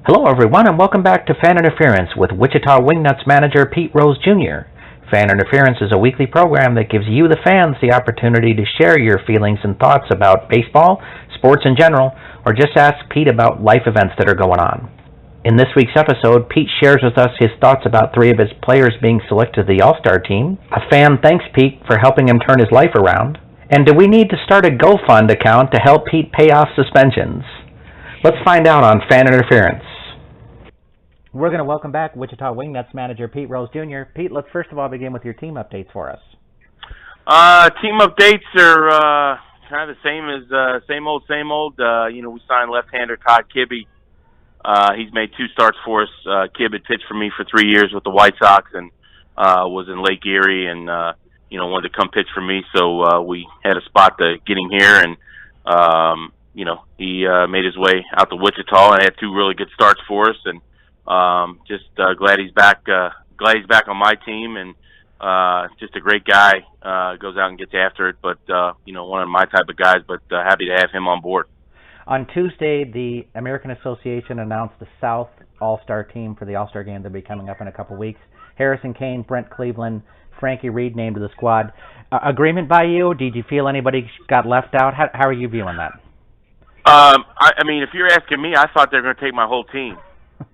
Hello, everyone, and welcome back to Fan Interference with Wichita Wingnuts manager Pete Rose Jr. Fan Interference is a weekly program that gives you, the fans, the opportunity to share your feelings and thoughts about baseball, sports in general, or just ask Pete about life events that are going on. In this week's episode, Pete shares with us his thoughts about three of his players being selected to the All-Star team. A fan thanks Pete for helping him turn his life around. And do we need to start a GoFund account to help Pete pay off suspensions? Let's find out on Fan Interference. We're going to welcome back Wichita Wingnuts manager Pete Rose Jr. Pete, let's first of all begin with your team updates for us. Team updates are kind of the same as same old. We signed left-hander Todd Kibbe. He's made 2 starts for us. Kibbe had pitched for me for 3 years with the White Sox and was in Lake Erie and wanted to come pitch for me. So we had a spot to get him here, and he made his way out to Wichita and had 2 really good starts for us. And just glad he's back. Glad he's back on my team, and just a great guy. Goes out and gets after it, but one of my type of guys. But happy to have him on board. On Tuesday, the American Association announced the South All-Star team for the All-Star game that'll be coming up in a couple weeks. Harrison Kane, Brent Cleveland, Frankie Reed named to the squad. Agreement by you? Did you feel anybody got left out? How are you viewing that? I mean, if you're asking me, I thought they were going to take my whole team.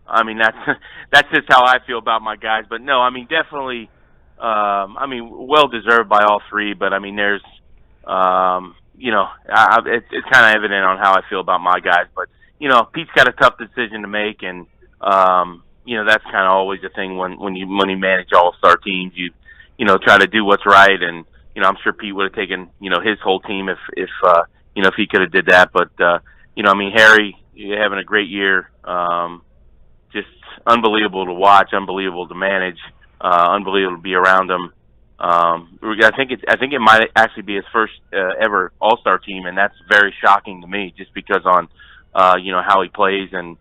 I mean, that's just how I feel about my guys. But no, I mean, definitely, well deserved by all 3. But I mean, there's, it's kind of evident on how I feel about my guys. But Pete's got a tough decision to make, and that's kind of always the thing when you manage all-star teams. You try to do what's right, and I'm sure Pete would have taken his whole team if he could have did that. But Harry, you're having a great year. Just unbelievable to watch, unbelievable to manage, unbelievable to be around him. I think it might actually be his first ever All-Star team, and that's very shocking to me, just because on how he plays, and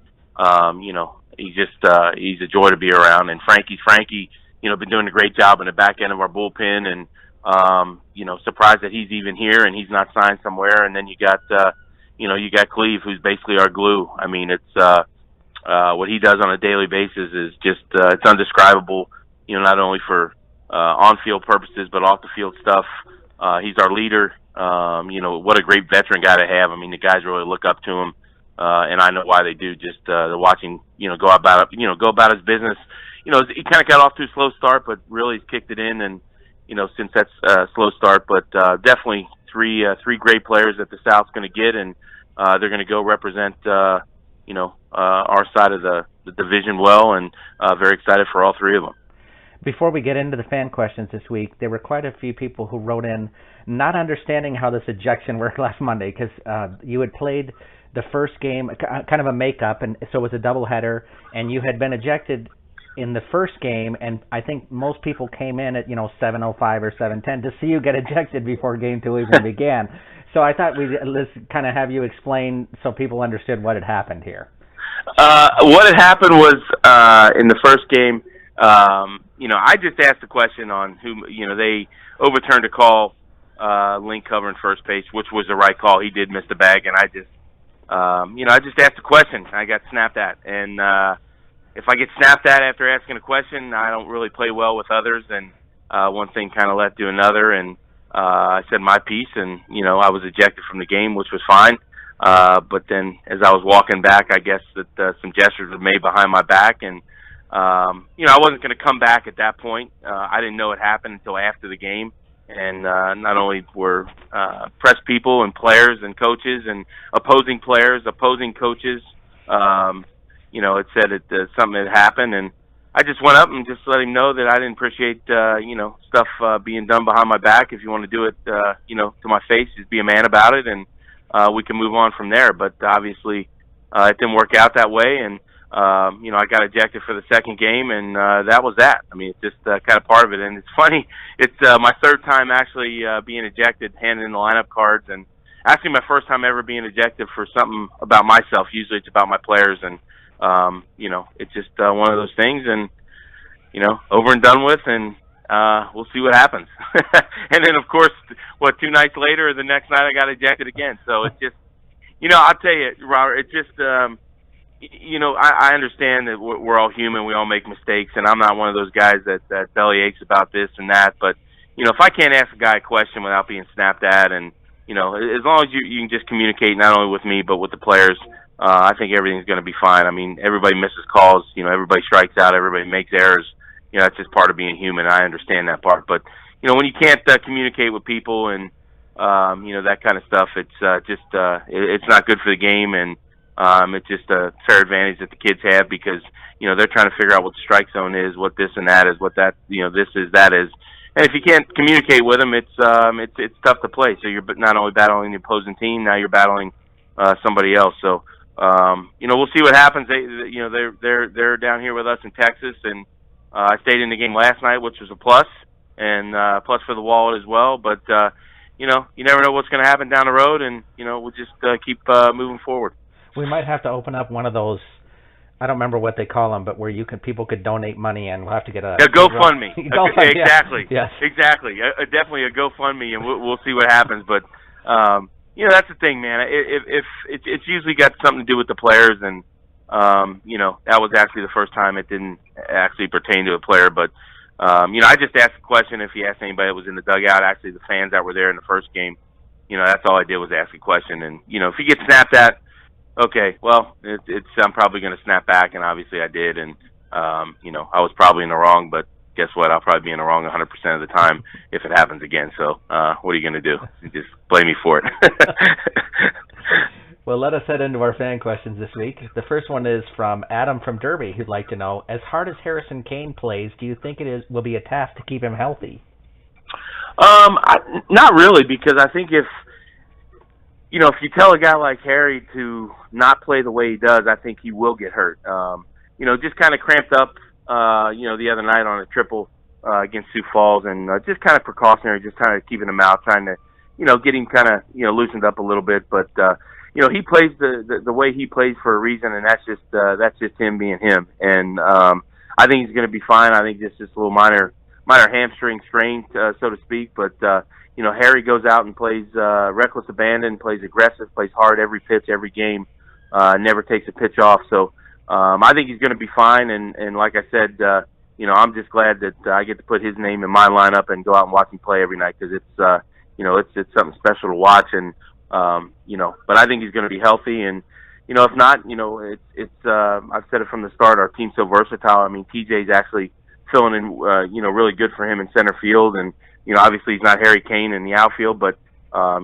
he's a joy to be around. And Frankie, been doing a great job in the back end of our bullpen, and surprised that he's even here and he's not signed somewhere. And then you got Cleve, who's basically our glue. I mean, it's what he does on a daily basis is just it's undescribable. Not only for on-field purposes but off-the-field stuff. He's our leader. What a great veteran guy to have. I mean, the guys really look up to him, and I know why they do. Just they're watching, go about his business. He kind of got off to a slow start, but really he's kicked it in, and since that's a slow start, but definitely three great players that the South's going to get, and they're going to go represent our side of the division well, and very excited for all 3 of them. Before we get into the fan questions this week, there were quite a few people who wrote in not understanding how this ejection worked last Monday, because you had played the first game, kind of a makeup, and so it was a doubleheader, and you had been ejected in the first game, and I think most people came in at 7:05 or 7:10 to see you get ejected before Game 2 even began. So I thought let's kind of have you explain so people understood what had happened here. What had happened was in the first game, I just asked a question on who, they overturned a call, Link covering first base, which was the right call. He did miss the bag, and I just asked a question. I got snapped at, and if I get snapped at after asking a question, I don't really play well with others, and one thing kind of led to another, and I said my piece, and I was ejected from the game, which was fine. But then as I was walking back, I guess that some gestures were made behind my back, and I wasn't going to come back at that point. I didn't know it happened until after the game, and not only were press people and players and coaches and opposing players, opposing coaches, it said that something had happened, and I just went up and just let him know that I didn't appreciate, stuff being done behind my back. If you want to do it, to my face, just be a man about it, and we can move on from there. But obviously, it didn't work out that way, and I got ejected for the second game, and that was that. I mean, it's just kind of part of it. And it's funny, it's my 3rd time actually being ejected, handing in the lineup cards, and actually my first time ever being ejected for something about myself. Usually it's about my players, and it's just one of those things, and over and done with, and we'll see what happens. And then, of course, 2 nights later, the next night I got ejected again. So it's just, I'll tell you, Robert, it's just I understand that we're all human. We all make mistakes, and I'm not one of those guys that belly aches about this and that. But if I can't ask a guy a question without being snapped at, and as long as you can just communicate not only with me but with the players, I think everything's going to be fine. I mean, everybody misses calls. Everybody strikes out. Everybody makes errors. That's just part of being human. I understand that part. But when you can't communicate with people and that kind of stuff, it's not good for the game, and it's just a fair advantage that the kids have because they're trying to figure out what the strike zone is, what this and that is, what that this is, that is. And if you can't communicate with them, it's tough to play. So you're not only battling the opposing team, now you're battling somebody else. So we'll see what happens. They're down here with us in Texas, and I stayed in the game last night, which was a plus, and plus for the wallet as well. But you never know what's going to happen down the road, and we'll just keep moving forward. We might have to open up one of those. I don't remember what they call them, but where people could donate money, and we'll have to get a GoFundMe. GoFund, exactly. Yes. Exactly. Definitely a GoFundMe, and we'll see what happens. But that's the thing, man. If it's usually got something to do with the players, and that was actually the first time it didn't actually pertain to a player. But I just asked a question. If you asked anybody that was in the dugout, actually the fans that were there in the first game, that's all I did was ask a question. And if you get snapped at, okay, well, I'm probably going to snap back, and obviously I did, and I was probably in the wrong, but guess what? I'll probably be in the wrong 100% of the time if it happens again. So what are you going to do? You just blame me for it. Well, let us head into our fan questions this week. The first one is from Adam from Derby, who'd like to know, as hard as Harrison Kane plays, do you think will be a task to keep him healthy? Not really, because I think if you tell a guy like Harry to not play the way he does, I think he will get hurt. Just kind of cramped up, the other night on a triple against Sioux Falls, and just kind of precautionary, just kind of keeping him out, trying to, get him kind of, loosened up a little bit. But, he plays the way he plays for a reason, and that's just him being him. And I think he's going to be fine. I think just a little minor hamstring strain, so to speak, but Harry goes out and plays reckless abandon, plays aggressive, plays hard every pitch, every game, never takes a pitch off. So I think he's going to be fine. And like I said, I'm just glad that I get to put his name in my lineup and go out and watch him play every night because it's something special to watch. And but I think he's going to be healthy. And if not, I've said it from the start. Our team's so versatile. I mean, TJ's actually filling in, really good for him in center field. And obviously he's not Harry Kane in the outfield, but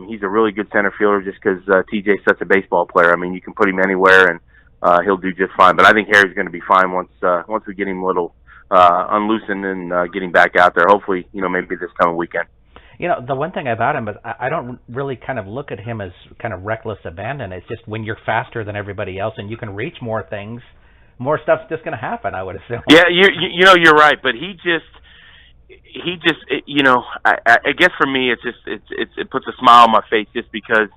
he's a really good center fielder just because TJ's such a baseball player. I mean, you can put him anywhere, and he'll do just fine. But I think Harry's going to be fine once we get him a little unloosened and getting back out there. Hopefully, maybe this coming weekend. The one thing about him is I don't really kind of look at him as kind of reckless abandon. It's just when you're faster than everybody else and you can reach more things, more stuff's just going to happen, I would assume. Yeah, you're right, but he just I guess for me it puts a smile on my face just because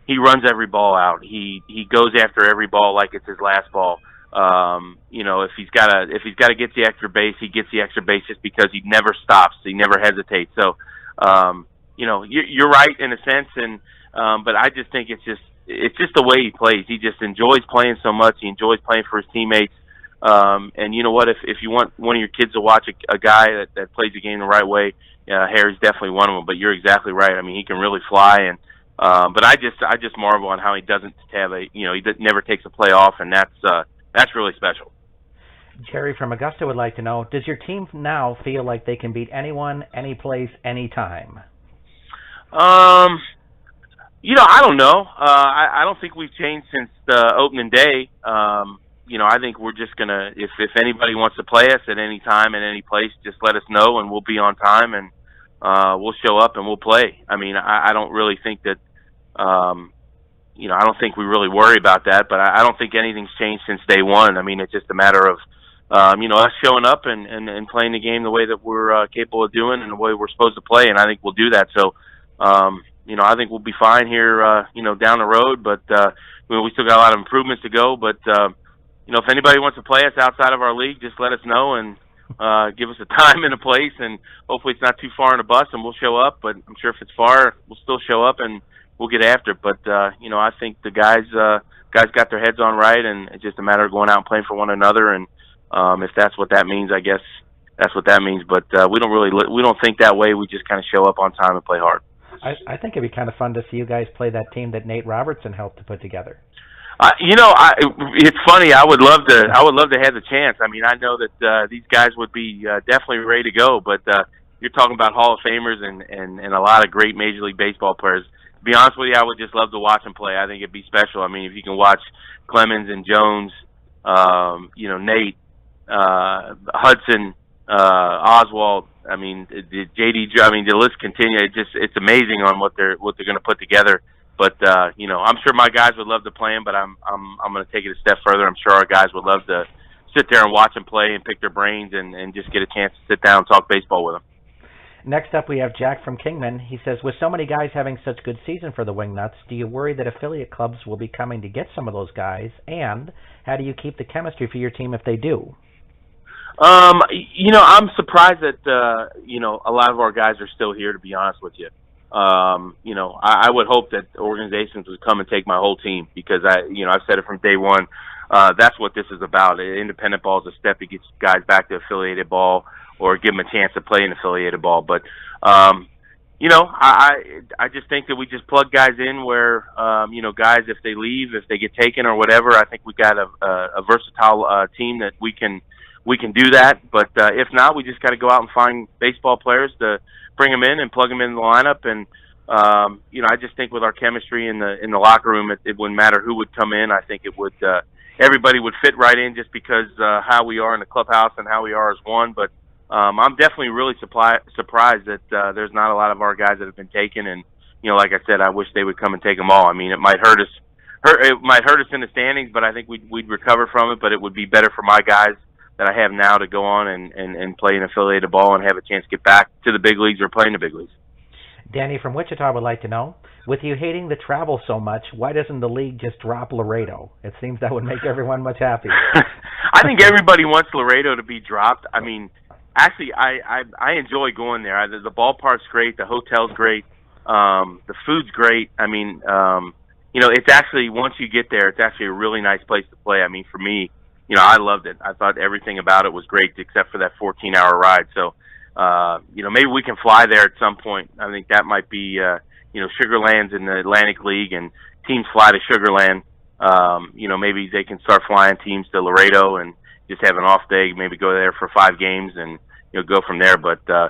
he runs every ball out. He goes after every ball like it's his last ball. If he's got to get the extra base, he gets the extra base just because he never stops. He never hesitates. So you're right in a sense, and but I just think it's just the way he plays. He just enjoys playing so much. He enjoys playing for his teammates. And you know what? If you want one of your kids to watch a guy that plays the game the right way, Harry's definitely one of them. But you're exactly right. I mean, he can really fly, and but I just marvel on how he doesn't have he never takes a play off, and that's really special. Jerry from Augusta would like to know: does your team now feel like they can beat anyone, any place, anytime? I don't know. I don't think we've changed since the opening day. I think we're just gonna if anybody wants to play us at any time and any place, just let us know and we'll be on time and we'll show up and we'll play. I mean, I don't really think that I don't think we really worry about that, but I don't think anything's changed since day one. I mean, it's just a matter of us showing up and playing the game the way that we're capable of doing and the way we're supposed to play, and I think we'll do that. So I think we'll be fine here down the road, but we still got a lot of improvements to go, but if anybody wants to play us outside of our league, just let us know and give us a time and a place, and hopefully it's not too far in a bus and we'll show up, but I'm sure if it's far, we'll still show up and we'll get after it. But I think the guys got their heads on right, and it's just a matter of going out and playing for one another. And if that's what that means, I guess that's what that means. But we don't think that way. We just kind of show up on time and play hard. I think it'd be kind of fun to see you guys play that team that Nate Robertson helped to put together. It's funny. I would love to have the chance. I mean, I know that these guys would be definitely ready to go, but you're talking about Hall of Famers and a lot of great Major League Baseball players. To be honest with you, I would just love to watch them play. I think it'd be special. I mean, if you can watch Clemens and Jones, Nate, Hudson, Oswald. I mean, JD. I mean, the list continues. It's amazing on what they're going to put together. But I'm sure my guys would love to play them. But I'm going to take it a step further. I'm sure our guys would love to sit there and watch them play and pick their brains and just get a chance to sit down and talk baseball with them. Next up, we have Jack from Kingman. He says, with so many guys having such good season for the Wingnuts, do you worry that affiliate clubs will be coming to get some of those guys? And how do you keep the chemistry for your team if they do? I'm surprised that a lot of our guys are still here, to be honest with you. I would hope that organizations would come and take my whole team because I've said it from day one. That's what this is about. Independent ball is a step to get guys back to affiliated ball or give them a chance to play in affiliated ball. But, I just think that we just plug guys in where, guys, if they leave, if they get taken or whatever, I think we got a versatile team that we can do that. But if not, we just got to go out and find baseball players to bring them in and plug them in the lineup. And I just think with our chemistry in the locker room, it wouldn't matter who would come in. I think it would everybody would fit right in just because how we are in the clubhouse and how we are as one. But I'm definitely really surprised that there's not a lot of our guys that have been taken. And like I said, I wish they would come and take them all. I mean, it might hurt us. It might hurt us in the standings, but I think we'd recover from it. But it would be better for my guys that I have now to go on and play an affiliated ball and have a chance to get back to the big leagues or play in the big leagues. Danny from Wichita would like to know, with you hating the travel so much, why doesn't the league just drop Laredo? It seems that would make everyone much happier. I think everybody wants Laredo to be dropped. I mean, actually, I enjoy going there. The ballpark's great. The hotel's great. The food's great. I mean, it's actually, once you get there, it's actually a really nice place to play. I mean, for me, I loved it. I thought everything about it was great except for that 14-hour ride. So, maybe we can fly there at some point. I think that might be, Sugarland's in the Atlantic League and teams fly to Sugarland. Maybe they can start flying teams to Laredo and just have an off day, maybe go there for 5 games and, go from there. But, I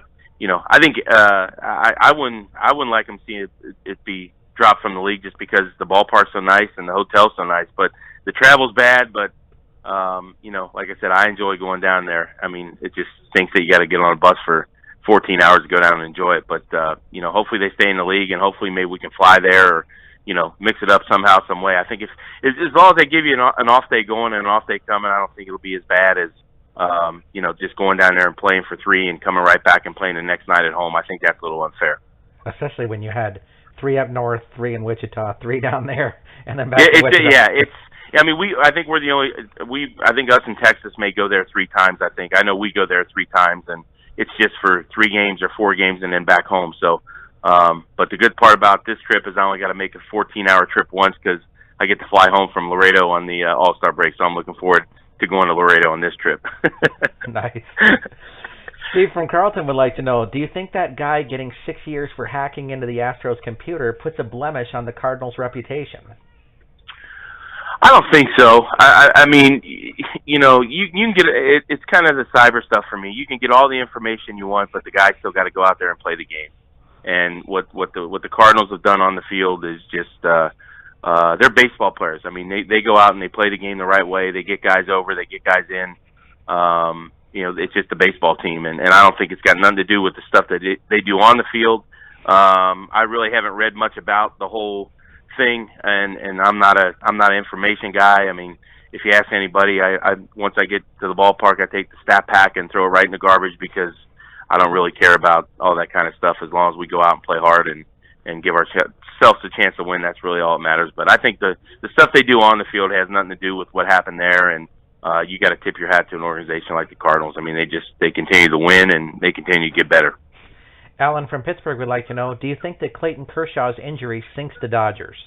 think, I wouldn't like them seeing it be dropped from the league just because the ballpark's so nice and the hotel's so nice. But the travel's bad, but like I said, I enjoy going down there. I mean, it just stinks that you got to get on a bus for 14 hours to go down and enjoy it. But, hopefully they stay in the league and hopefully maybe we can fly there or, mix it up somehow, some way. I think as long as they give you an off day going and an off day coming, I don't think it'll be as bad as, just going down there and playing for 3 and coming right back and playing the next night at home. I think that's a little unfair. Especially when you had 3 up north, 3 in Wichita, 3 down there, and then back to Wichita. I think we're the only. I think us in Texas may go there 3 times. I know we go there 3 times, and it's just for 3 games or 4 games, and then back home. So, but the good part about this trip is I only got to make a 14-hour trip once because I get to fly home from Laredo on the All-Star break. So I'm looking forward to going to Laredo on this trip. Nice. Steve from Carlton would like to know, do you think that guy getting 6 years for hacking into the Astros computer puts a blemish on the Cardinals' reputation? I don't think so. I mean, you can get it. It's kind of the cyber stuff for me. You can get all the information you want, but the guy still got to go out there and play the game. And what the Cardinals have done on the field is just they're baseball players. I mean, they go out and they play the game the right way. They get guys over. They get guys in. It's just a baseball team, and I don't think it's got nothing to do with the stuff that they do on the field. I really haven't read much about the whole thing, and I'm not an information guy. I mean, if you ask anybody, I once I get to the ballpark, I take the stat pack and throw it right in the garbage because I don't really care about all that kind of stuff as long as we go out and play hard and give ourselves a chance to win. That's really all that matters. But I think the stuff they do on the field has nothing to do with what happened there, and you got to tip your hat to an organization like the Cardinals. I mean, they continue to win and they continue to get better. Alan from Pittsburgh would like to know, do you think that Clayton Kershaw's injury sinks the Dodgers?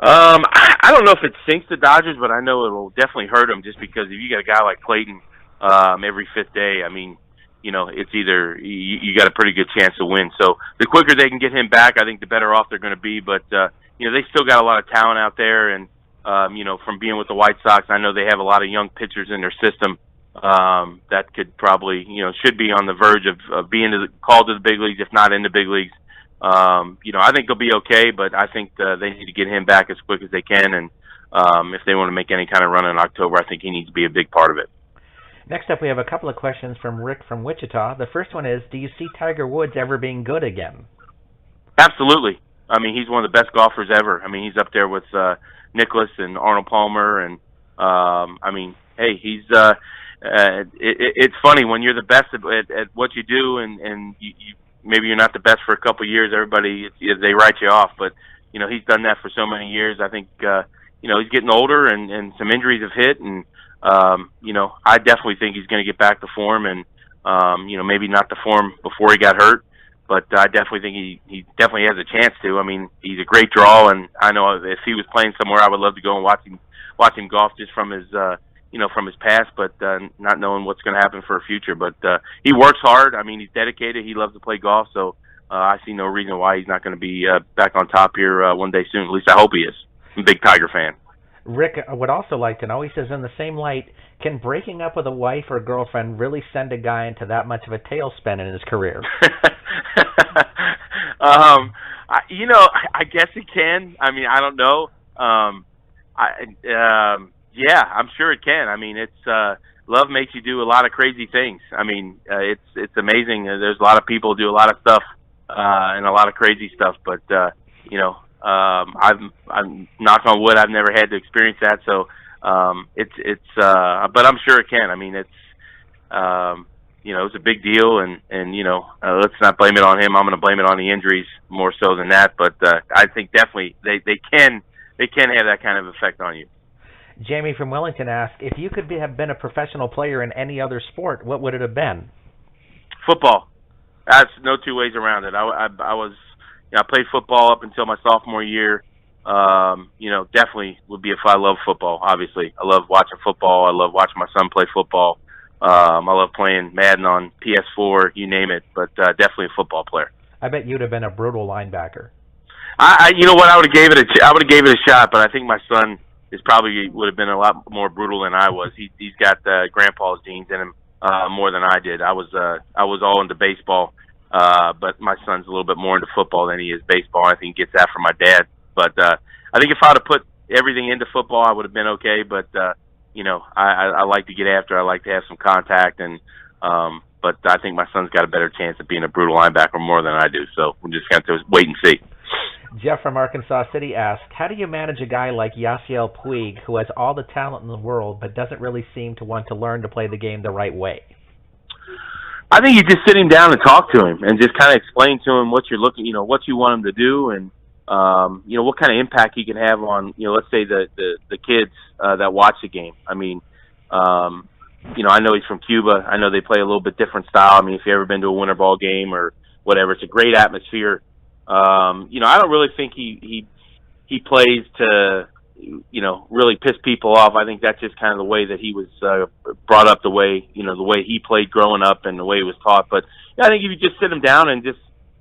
I don't know if it sinks the Dodgers, but I know it will definitely hurt them just because if you got a guy like Clayton every fifth day, I mean, it's either you got a pretty good chance to win. So the quicker they can get him back, I think the better off they're going to be. But, they still got a lot of talent out there. And, from being with the White Sox, I know they have a lot of young pitchers in their system that could probably, should be on the verge of being called to the big leagues, if not in the big leagues. I think they'll be okay, but I think they need to get him back as quick as they can. And if they want to make any kind of run in October, I think he needs to be a big part of it. Next up, we have a couple of questions from Rick from Wichita. The first one is, do you see Tiger Woods ever being good again? Absolutely. I mean, he's one of the best golfers ever. I mean, he's up there with Nicklaus and Arnold Palmer. And, hey, he's it's funny when you're the best at what you do and you maybe you're not the best for a couple of years. Everybody, they write you off. But, he's done that for so many years. I think, he's getting older and some injuries have hit. And, I definitely think he's going to get back to form and, maybe not the form before he got hurt. But I definitely think he definitely has a chance to. I mean, he's a great draw, and I know if he was playing somewhere, I would love to go and watch him golf just from his from his past, but not knowing what's going to happen for a future. But he works hard. I mean, he's dedicated. He loves to play golf, so I see no reason why he's not going to be back on top here one day soon. At least I hope he is. I'm a big Tiger fan. Rick would also like to know, he says, in the same light, can breaking up with a wife or girlfriend really send a guy into that much of a tailspin in his career? I guess it can. I mean, I don't know. Yeah, I'm sure it can. I mean, it's love makes you do a lot of crazy things. I mean, it's amazing. There's a lot of people who do a lot of stuff and a lot of crazy stuff, but I'm knock on wood, I've never had to experience that. So but I'm sure it can. I mean, it's a big deal, and let's not blame it on him. I'm going to blame it on the injuries more so than that. But I think definitely they can have that kind of effect on you. Jamie from Wellington asked, if you could have been a professional player in any other sport, what would it have been? Football. That's no two ways around it. I played football up until my sophomore year. Definitely would be if I love football, obviously. I love watching football. I love watching my son play football. I love playing Madden on PS4, you name it, but definitely a football player. I bet you'd have been a brutal linebacker. I would have gave it a shot, but I think my son would have been a lot more brutal than I was. He's got grandpa's genes in him more than I did. I was all into baseball. But my son's a little bit more into football than he is baseball. I think he gets that from my dad. But I think if I would have put everything into football, I would have been okay. But I like to get after. I like to have some contact, and but I think my son's got a better chance of being a brutal linebacker more than I do. So we're just going to wait and see. Jeff from Arkansas City asked, how do you manage a guy like Yasiel Puig who has all the talent in the world but doesn't really seem to want to learn to play the game the right way? I think you just sit him down and talk to him and just kind of explain to him what you're looking, what you want him to do, and what kind of impact he can have on, let's say the kids that watch the game. I mean, I know he's from Cuba. I know they play a little bit different style. I mean, if you've ever been to a winter ball game or whatever, it's a great atmosphere. I don't really think he plays to, really piss people off. I think that's just kind of the way that he was brought up, the way he played growing up and the way he was taught. But I think if you just sit him down and just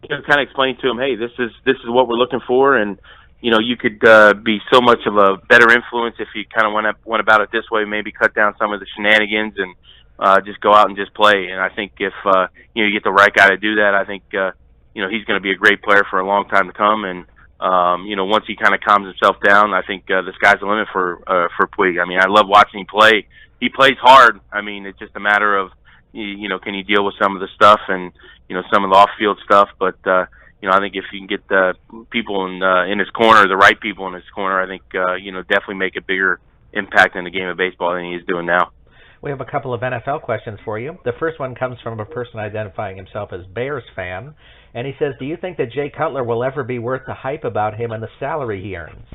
kind of explain to him, hey, this is what we're looking for, and you could be so much of a better influence if you kind of went about it this way. Maybe cut down some of the shenanigans and just go out and just play. And I think if you get the right guy to do that, I think he's going to be a great player for a long time to come. And once he kind of calms himself down, I think the sky's the limit for Puig. I mean, I love watching him play. He plays hard. I mean, it's just a matter of can he deal with some of the stuff and some of the off-field stuff. But I think if you can get the people in his corner, the right people in his corner, I think definitely make a bigger impact in the game of baseball than he is doing now. We have a couple of NFL questions for you. The first one comes from a person identifying himself as Bears fan, and he says, do you think that Jay Cutler will ever be worth the hype about him and the salary he earns?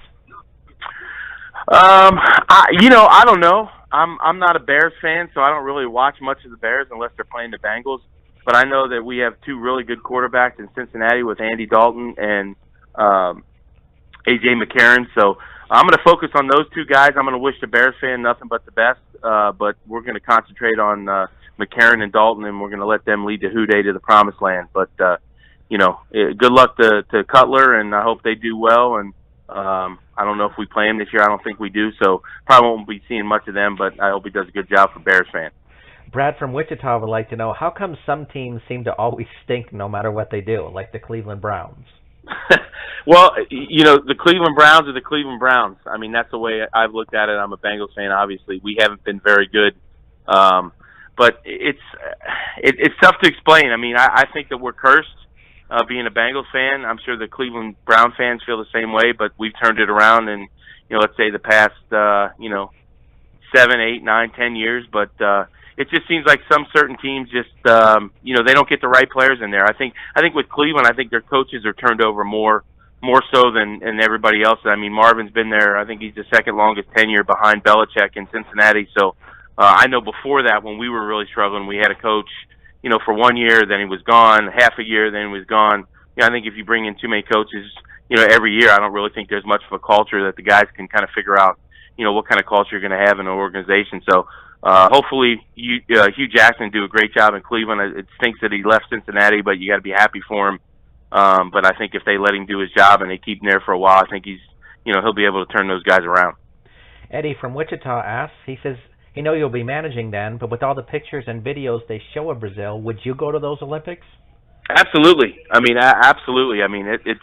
I don't know. I'm not a Bears fan, so I don't really watch much of the Bears unless they're playing the Bengals. but I know that we have two really good quarterbacks in Cincinnati with Andy Dalton and A.J. McCarron. So I'm going to focus on those two guys. I'm going to wish the Bears fan nothing but the best, but we're going to concentrate on McCarron and Dalton, and we're going to let them lead the Houday to the promised land. But, good luck to Cutler, and I hope they do well. And I don't know if we play him this year. I don't think we do, so probably won't be seeing much of them, but I hope he does a good job for Bears fans. Brad from Wichita would like to know, how come some teams seem to always stink no matter what they do, like the Cleveland Browns? Well, the Cleveland Browns are the Cleveland Browns. I mean, that's the way I've looked at it. I'm a Bengals fan, obviously. We haven't been very good. But it's tough to explain. I mean, I think that we're cursed being a Bengals fan. I'm sure the Cleveland Brown fans feel the same way, but we've turned it around in, let's say the past, 7, 8, 9, 10 years. But it just seems like some certain teams just, they don't get the right players in there. I think with Cleveland, I think their coaches are turned over more so than everybody else. I mean, Marvin's been there. I think he's the second longest tenure behind Belichick in Cincinnati. So I know before that, when we were really struggling, we had a coach, for 1 year, then he was gone, half a year, then he was gone. I think if you bring in too many coaches, every year, I don't really think there's much of a culture that the guys can kind of figure out, what kind of culture you're going to have in an organization. So hopefully Hugh Jackson do a great job in Cleveland. It stinks that he left Cincinnati, but you got to be happy for him. But I think if they let him do his job and they keep him there for a while, I think he'll be able to turn those guys around. Eddie from Wichita asks, he says, you'll be managing then, but with all the pictures and videos they show of Brazil, would you go to those Olympics? Absolutely. I mean, absolutely. I mean, it's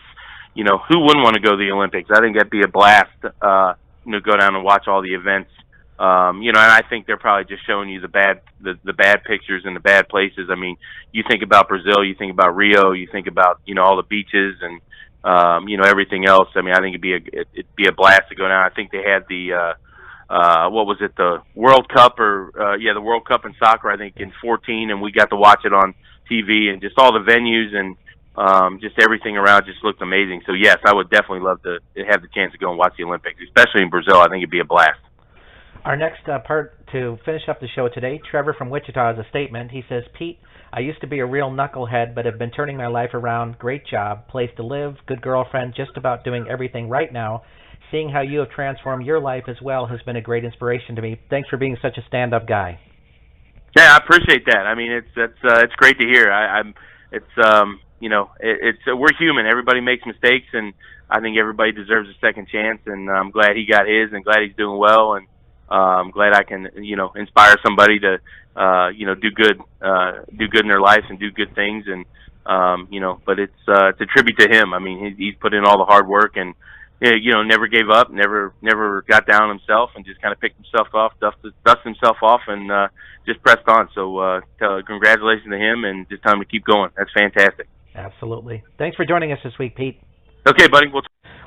who wouldn't want to go to the Olympics? I think that'd be a blast, go down and watch all the events. And I think they're probably just showing you the bad pictures and the bad places. I mean, you think about Brazil, you think about Rio, you think about, all the beaches and, everything else. I mean, I think it'd be a blast to go down. I think they had the, the World Cup the World Cup in soccer, I think in 2014, and we got to watch it on TV, and just all the venues and, just everything around just looked amazing. So yes, I would definitely love to have the chance to go and watch the Olympics, especially in Brazil. I think it'd be a blast. Our next part to finish up the show today, Trevor from Wichita has a statement. He says, Pete, I used to be a real knucklehead, but have been turning my life around. Great job, place to live, good girlfriend, just about doing everything right now. Seeing how you have transformed your life as well has been a great inspiration to me. Thanks for being such a stand-up guy. Yeah, I appreciate that. I mean, it's great to hear. We're human. Everybody makes mistakes, and I think everybody deserves a second chance. And I'm glad he got his, and glad he's doing well. And I'm glad I can, inspire somebody to, do good in their life and do good things. And but it's a tribute to him. I mean, he's put in all the hard work and, never gave up, never got down himself, and just kind of picked himself off, dust himself off, and just pressed on. So congratulations to him, and just tell him to keep going. That's fantastic. Absolutely. Thanks for joining us this week, Pete. Okay, buddy.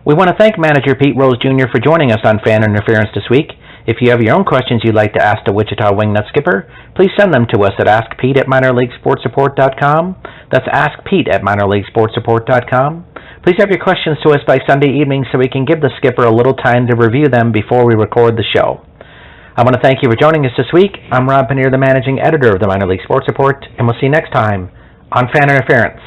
We want to thank manager Pete Rose Jr. for joining us on Fan Interference this week. If you have your own questions you'd like to ask the Wichita Wingnut skipper, please send them to us at askpete@minorleaguesportsreport.com. That's askpete@minorleaguesportsreport.com. Please have your questions to us by Sunday evening so we can give the skipper a little time to review them before we record the show. I want to thank you for joining us this week. I'm Rob Pannier, the managing editor of the Minor League Sports Report, and we'll see you next time on Fan Interference.